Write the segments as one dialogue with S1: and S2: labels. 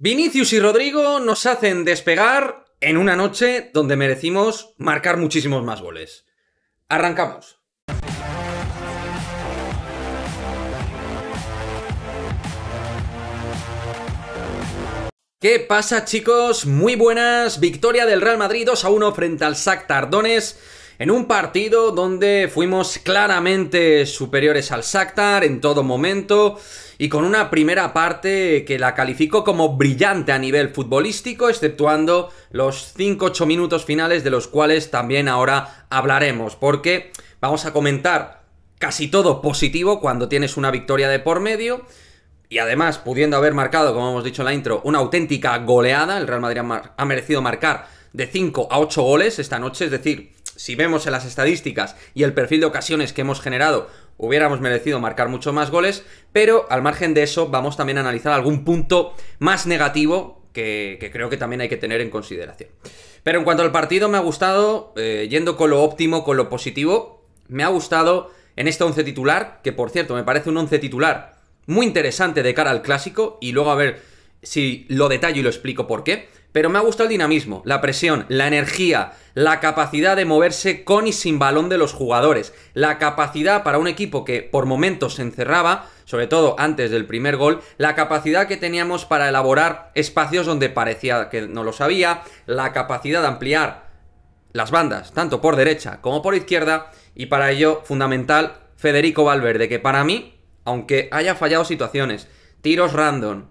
S1: Vinicius y Rodrigo nos hacen despegar en una noche donde merecimos marcar muchísimos más goles. Arrancamos. ¿Qué pasa, chicos? Muy buenas. Victoria del Real Madrid 2-1 frente al Shakhtar Donetsk en un partido donde fuimos claramente superiores al Shakhtar en todo momento y con una primera parte que la califico como brillante a nivel futbolístico, exceptuando los 5-8 minutos finales, de los cuales también ahora hablaremos, porque vamos a comentar casi todo positivo cuando tienes una victoria de por medio. Y además, pudiendo haber marcado, como hemos dicho en la intro, una auténtica goleada, el Real Madrid ha merecido marcar de 5 a 8 goles esta noche, es decir, si vemos en las estadísticas y el perfil de ocasiones que hemos generado, hubiéramos merecido marcar mucho más goles, pero al margen de eso, vamos también a analizar algún punto más negativo que creo que también hay que tener en consideración. Pero en cuanto al partido, me ha gustado, yendo con lo óptimo, con lo positivo, me ha gustado en este once titular, que por cierto, me parece un once titular muy interesante de cara al clásico, y luego a ver si lo detallo y lo explico por qué. Pero me ha gustado el dinamismo, la presión, la energía, la capacidad de moverse con y sin balón de los jugadores, la capacidad para un equipo que por momentos se encerraba, sobre todo antes del primer gol, la capacidad que teníamos para elaborar espacios donde parecía que no lo sabía, la capacidad de ampliar las bandas, tanto por derecha como por izquierda, y para ello, fundamental, Federico Valverde, que para mí, aunque haya fallado situaciones, tiros random,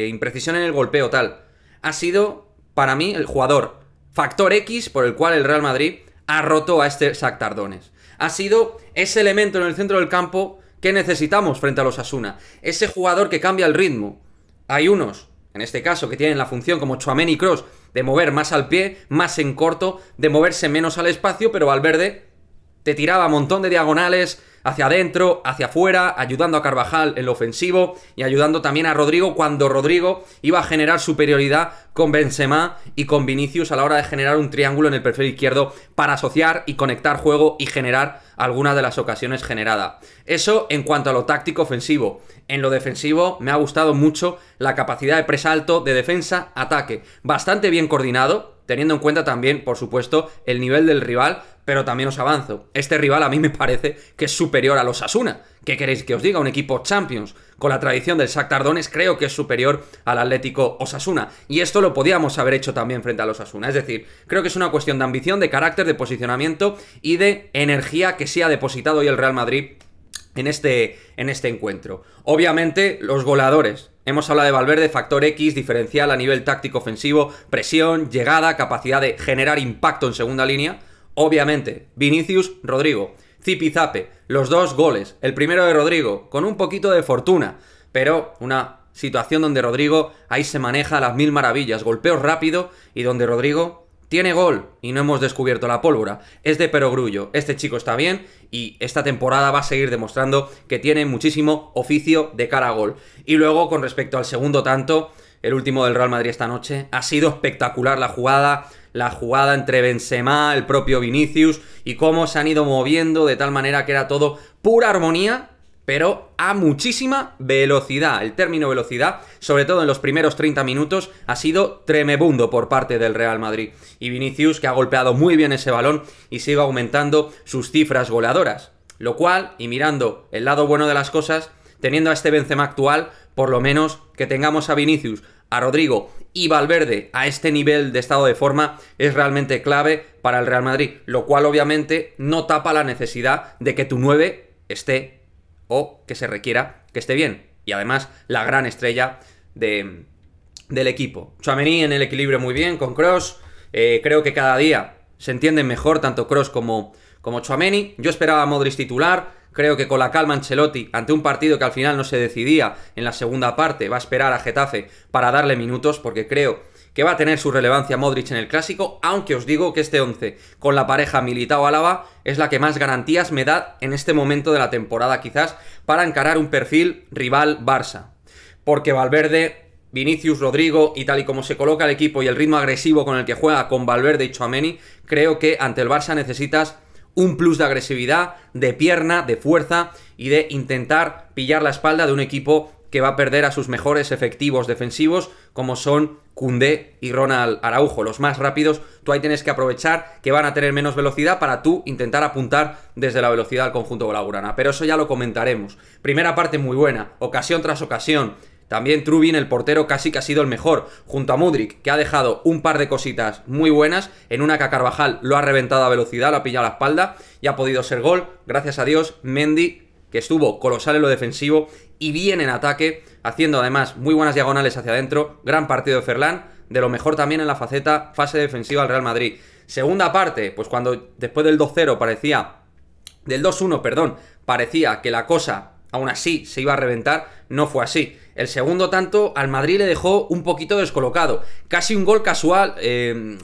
S1: imprecisión en el golpeo, tal, ha sido, para mí, el jugador factor X por el cual el Real Madrid ha roto a este Shakhtar Donetsk. Ha sido ese elemento en el centro del campo que necesitamos frente a los Osasuna. Ese jugador que cambia el ritmo. Hay unos, en este caso, que tienen la función como Tchouaméni y Kroos, de mover más al pie, más en corto, de moverse menos al espacio, pero Valverde te tiraba un montón de diagonales hacia adentro, hacia afuera, ayudando a Carvajal en lo ofensivo y ayudando también a Rodrigo cuando Rodrigo iba a generar superioridad con Benzema y con Vinicius a la hora de generar un triángulo en el perfil izquierdo para asociar y conectar juego y generar algunas de las ocasiones generadas. Eso en cuanto a lo táctico ofensivo. En lo defensivo me ha gustado mucho la capacidad de presalto, de defensa, ataque. Bastante bien coordinado, teniendo en cuenta también, por supuesto, el nivel del rival, pero también os avanzo. Este rival a mí me parece que es superior a los Osasuna. ¿Qué queréis que os diga? Un equipo Champions con la tradición del Shakhtar Donetsk creo que es superior al Atlético Osasuna. Y esto lo podíamos haber hecho también frente a los Osasuna. Es decir, creo que es una cuestión de ambición, de carácter, de posicionamiento y de energía que sí ha depositado hoy el Real Madrid en este encuentro. Obviamente, los goleadores. Hemos hablado de Valverde, factor X, diferencial a nivel táctico ofensivo, presión, llegada, capacidad de generar impacto en segunda línea. Obviamente, Vinicius, Rodrigo, zipizape, los dos goles. El primero de Rodrigo, con un poquito de fortuna, pero una situación donde Rodrigo ahí se maneja a las mil maravillas, golpeo rápido y donde Rodrigo tiene gol y no hemos descubierto la pólvora. Es de perogrullo, este chico está bien y esta temporada va a seguir demostrando que tiene muchísimo oficio de cara a gol. Y luego, con respecto al segundo tanto, el último del Real Madrid esta noche, ha sido espectacular la jugada entre Benzema, el propio Vinicius, y cómo se han ido moviendo de tal manera que era todo pura armonía, pero a muchísima velocidad. El término velocidad, sobre todo en los primeros 30 minutos, ha sido tremebundo por parte del Real Madrid. Y Vinicius, que ha golpeado muy bien ese balón y sigue aumentando sus cifras goleadoras. Lo cual, y mirando el lado bueno de las cosas, teniendo a este Benzema actual, por lo menos que tengamos a Vinicius, a Rodrigo y Valverde a este nivel de estado de forma es realmente clave para el Real Madrid, lo cual obviamente no tapa la necesidad de que tu 9 esté o que se requiera que esté bien. Y además la gran estrella del equipo. Tchouaméni en el equilibrio muy bien con Kroos. Creo que cada día se entienden mejor tanto Kroos como Tchouaméni. Yo esperaba a Modric titular. Creo que con la calma Ancelotti, ante un partido que al final no se decidía en la segunda parte, va a esperar a Getafe para darle minutos, porque creo que va a tener su relevancia Modric en el Clásico, aunque os digo que este 11, con la pareja Militao-Álava, es la que más garantías me da en este momento de la temporada, quizás, para encarar un perfil rival-Barça. Porque Valverde, Vinicius, Rodrigo, y tal y como se coloca el equipo y el ritmo agresivo con el que juega con Valverde y Tchouaméni, creo que ante el Barça necesitas un plus de agresividad, de pierna, de fuerza y de intentar pillar la espalda de un equipo que va a perder a sus mejores efectivos defensivos, como son Koundé y Ronald Araujo, los más rápidos. Tú ahí tienes que aprovechar que van a tener menos velocidad para tú intentar apuntar desde la velocidad al conjunto blaugrana. Pero eso ya lo comentaremos. Primera parte muy buena, ocasión tras ocasión. También Trubin, el portero, casi que ha sido el mejor, junto a Mudryk, que ha dejado un par de cositas muy buenas, en una que a Carvajal lo ha reventado a velocidad, lo ha pillado a la espalda, y ha podido ser gol, gracias a Dios. Mendy, que estuvo colosal en lo defensivo y bien en ataque, haciendo además muy buenas diagonales hacia adentro. Gran partido de Ferland, de lo mejor también en la fase defensiva del Real Madrid. Segunda parte, pues cuando después del 2-0 parecía... Del 2-1, perdón, parecía que la cosa aún así se iba a reventar, no fue así. El segundo tanto al Madrid le dejó un poquito descolocado. Casi un gol casual de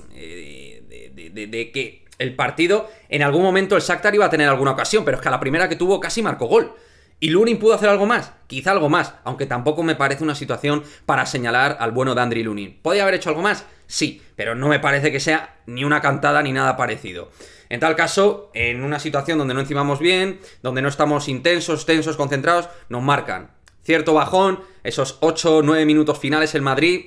S1: que el partido, en algún momento el Shakhtar iba a tener alguna ocasión, pero es que a la primera que tuvo casi marcó gol. ¿Y Lunin pudo hacer algo más? Quizá algo más, aunque tampoco me parece una situación para señalar al bueno de Andriy Lunin. ¿Podría haber hecho algo más? Sí, pero no me parece que sea ni una cantada ni nada parecido. En tal caso, en una situación donde no encimamos bien, donde no estamos intensos, tensos, concentrados, nos marcan. Cierto bajón, esos 8 o 9 minutos finales el Madrid,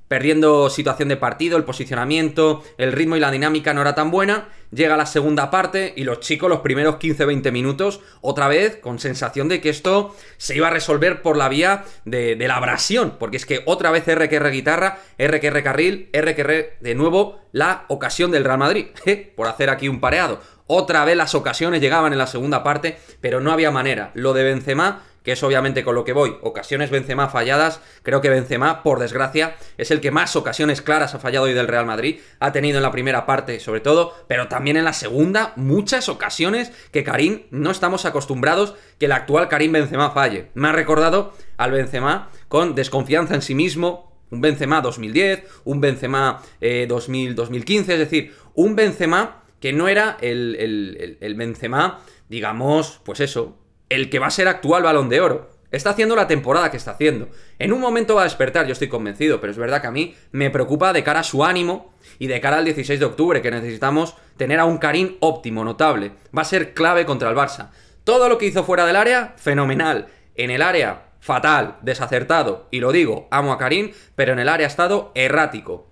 S1: perdiendo situación de partido, el posicionamiento, el ritmo y la dinámica no era tan buena. Llega la segunda parte y los chicos los primeros 15-20 minutos, otra vez con sensación de que esto se iba a resolver por la vía de la abrasión, porque es que otra vez R guitarra, R carril, R de nuevo la ocasión del Real Madrid, por hacer aquí un pareado. Otra vez las ocasiones llegaban en la segunda parte, pero no había manera. Lo de Benzema, que es obviamente con lo que voy, ocasiones Benzema falladas, creo que Benzema, por desgracia, es el que más ocasiones claras ha fallado hoy del Real Madrid, ha tenido en la primera parte sobre todo, pero también en la segunda, muchas ocasiones que Karim no estamos acostumbrados que el actual Karim Benzema falle. Me ha recordado al Benzema con desconfianza en sí mismo, un Benzema 2010, un Benzema 2015, es decir, un Benzema que no era el Benzema, digamos, pues eso, el que va a ser actual Balón de Oro. Está haciendo la temporada que está haciendo. En un momento va a despertar, yo estoy convencido, pero es verdad que a mí me preocupa de cara a su ánimo y de cara al 16 de octubre, que necesitamos tener a un Karim óptimo, notable. Va a ser clave contra el Barça. Todo lo que hizo fuera del área, fenomenal. En el área, fatal, desacertado. Y lo digo, amo a Karim, pero en el área ha estado errático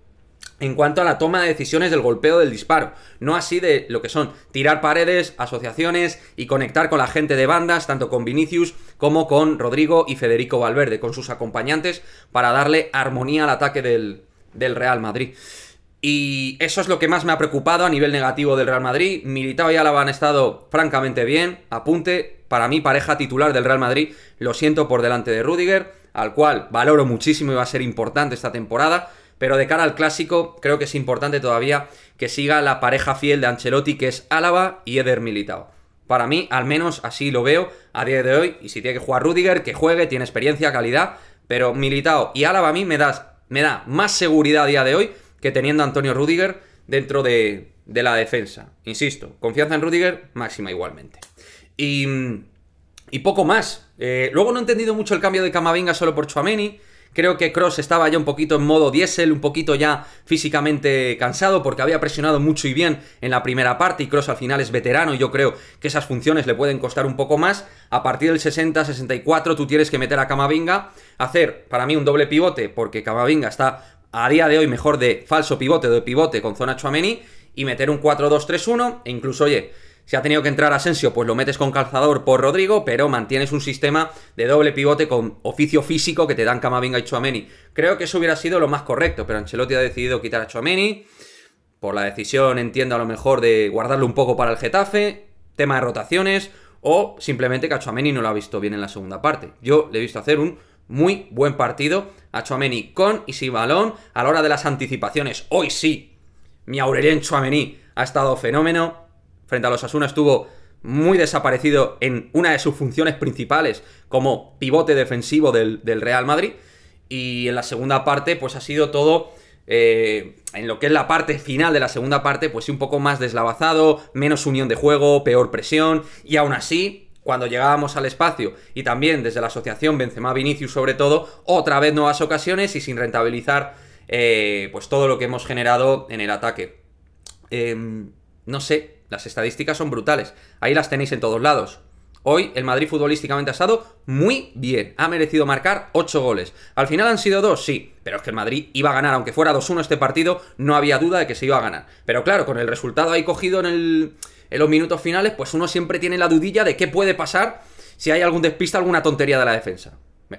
S1: en cuanto a la toma de decisiones del golpeo del disparo, no así de lo que son tirar paredes, asociaciones y conectar con la gente de bandas, tanto con Vinicius como con Rodrigo y Federico Valverde, con sus acompañantes, para darle armonía al ataque del Real Madrid. Y eso es lo que más me ha preocupado a nivel negativo del Real Madrid. Militao y Álava han estado francamente bien. Apunte, para mí, pareja titular del Real Madrid, lo siento por delante de Rüdiger, al cual valoro muchísimo y va a ser importante esta temporada. Pero de cara al Clásico, creo que es importante todavía que siga la pareja fiel de Ancelotti, que es Álava y Eder Militao. Para mí, al menos así lo veo a día de hoy. Y si tiene que jugar Rüdiger, que juegue, tiene experiencia, calidad. Pero Militao y Álava a mí me da más seguridad a día de hoy que teniendo a Antonio Rüdiger dentro de la defensa. Insisto, confianza en Rüdiger, máxima igualmente. Y poco más. Luego no he entendido mucho el cambio de Camavinga solo por Tchouaméni. Creo que Kroos estaba ya un poquito en modo diésel, un poquito ya físicamente cansado porque había presionado mucho y bien en la primera parte y Kroos al final es veterano y yo creo que esas funciones le pueden costar un poco más. A partir del 60-64 tú tienes que meter a Camavinga, hacer para mí un doble pivote porque Camavinga está a día de hoy mejor de falso pivote o de pivote con zona Tchouaméni y meter un 4-2-3-1 e incluso, oye, si ha tenido que entrar Asensio, pues lo metes con calzador por Rodrigo, pero mantienes un sistema de doble pivote con oficio físico que te dan Camavinga y Tchouaméni. Creo que eso hubiera sido lo más correcto, pero Ancelotti ha decidido quitar a Tchouaméni, por la decisión, entiendo, a lo mejor de guardarlo un poco para el Getafe, tema de rotaciones, o simplemente que a Tchouaméni no lo ha visto bien en la segunda parte. Yo le he visto hacer un muy buen partido a Tchouaméni con y sin balón, a la hora de las anticipaciones. Hoy sí, mi Aurelien Tchouaméni ha estado fenómeno. Frente a los Osasuna estuvo muy desaparecido en una de sus funciones principales como pivote defensivo del Real Madrid. Y en la segunda parte pues ha sido todo, en lo que es la parte final de la segunda parte, pues sí, un poco más deslavazado, menos unión de juego, peor presión. Y aún así, cuando llegábamos al espacio y también desde la asociación Benzema-Vinicius sobre todo, otra vez nuevas ocasiones y sin rentabilizar pues todo lo que hemos generado en el ataque. No sé, las estadísticas son brutales. Ahí las tenéis en todos lados. Hoy el Madrid futbolísticamente ha estado muy bien, ha merecido marcar 8 goles. Al final han sido 2, sí, pero es que el Madrid iba a ganar, aunque fuera 2-1 este partido, no había duda de que se iba a ganar. Pero claro, con el resultado ahí cogido en los minutos finales, pues uno siempre tiene la dudilla de qué puede pasar si hay algún despiste, alguna tontería de la defensa.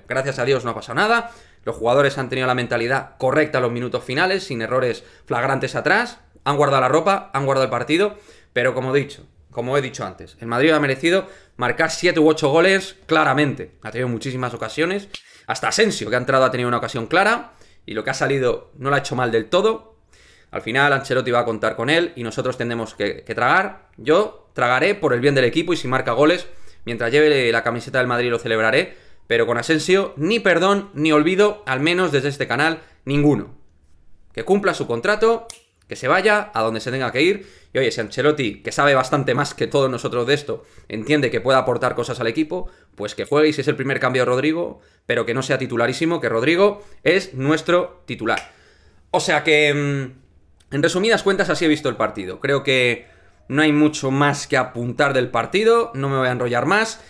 S1: Gracias a Dios no ha pasado nada, los jugadores han tenido la mentalidad correcta en los minutos finales, sin errores flagrantes atrás, han guardado la ropa, han guardado el partido, pero como he dicho antes, el Madrid ha merecido marcar 7 u 8 goles claramente, ha tenido muchísimas ocasiones, hasta Asensio, que ha entrado, ha tenido una ocasión clara, y lo que ha salido no lo ha hecho mal del todo. Al final Ancelotti va a contar con él y nosotros tendremos que tragar. Yo tragaré por el bien del equipo y si marca goles, mientras lleve la camiseta del Madrid lo celebraré, pero con Asensio ni perdón ni olvido, al menos desde este canal, ninguno. Que cumpla su contrato, que se vaya a donde se tenga que ir. Y oye, si Ancelotti, que sabe bastante más que todos nosotros de esto, entiende que puede aportar cosas al equipo, pues que juegue y si es el primer cambio de Rodrigo, pero que no sea titularísimo, que Rodrigo es nuestro titular. O sea que, en resumidas cuentas, así he visto el partido. Creo que no hay mucho más que apuntar del partido, no me voy a enrollar más.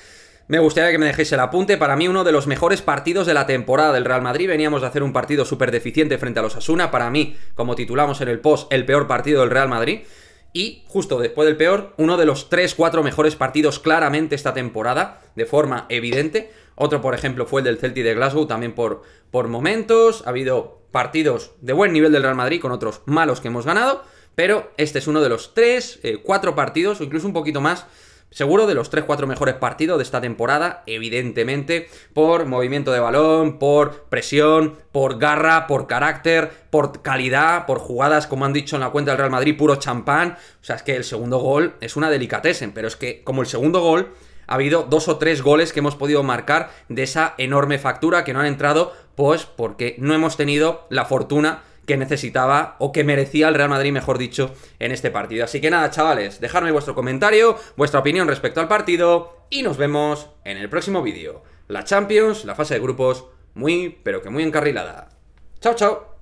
S1: Me gustaría que me dejéis el apunte. Para mí, uno de los mejores partidos de la temporada del Real Madrid. Veníamos de hacer un partido súper deficiente frente a los Osasuna. Para mí, como titulamos en el post, el peor partido del Real Madrid. Y justo después del peor, uno de los 3-4 mejores partidos claramente esta temporada, de forma evidente. Otro, por ejemplo, fue el del Celtic de Glasgow, también por momentos. Ha habido partidos de buen nivel del Real Madrid con otros malos que hemos ganado. Pero este es uno de los 3-4 partidos, o incluso un poquito más, seguro de los 3-4 mejores partidos de esta temporada, evidentemente, por movimiento de balón, por presión, por garra, por carácter, por calidad, por jugadas, como han dicho en la cuenta del Real Madrid, puro champán. O sea, es que el segundo gol es una delicatessen, pero es que como el segundo gol ha habido 2 o 3 goles que hemos podido marcar de esa enorme factura que no han entrado, pues porque no hemos tenido la fortuna que necesitaba o que merecía el Real Madrid, mejor dicho, en este partido. Así que nada, chavales, dejadme vuestro comentario, vuestra opinión respecto al partido y nos vemos en el próximo vídeo. La Champions, la fase de grupos, muy, pero que muy encarrilada. ¡Chao, chao!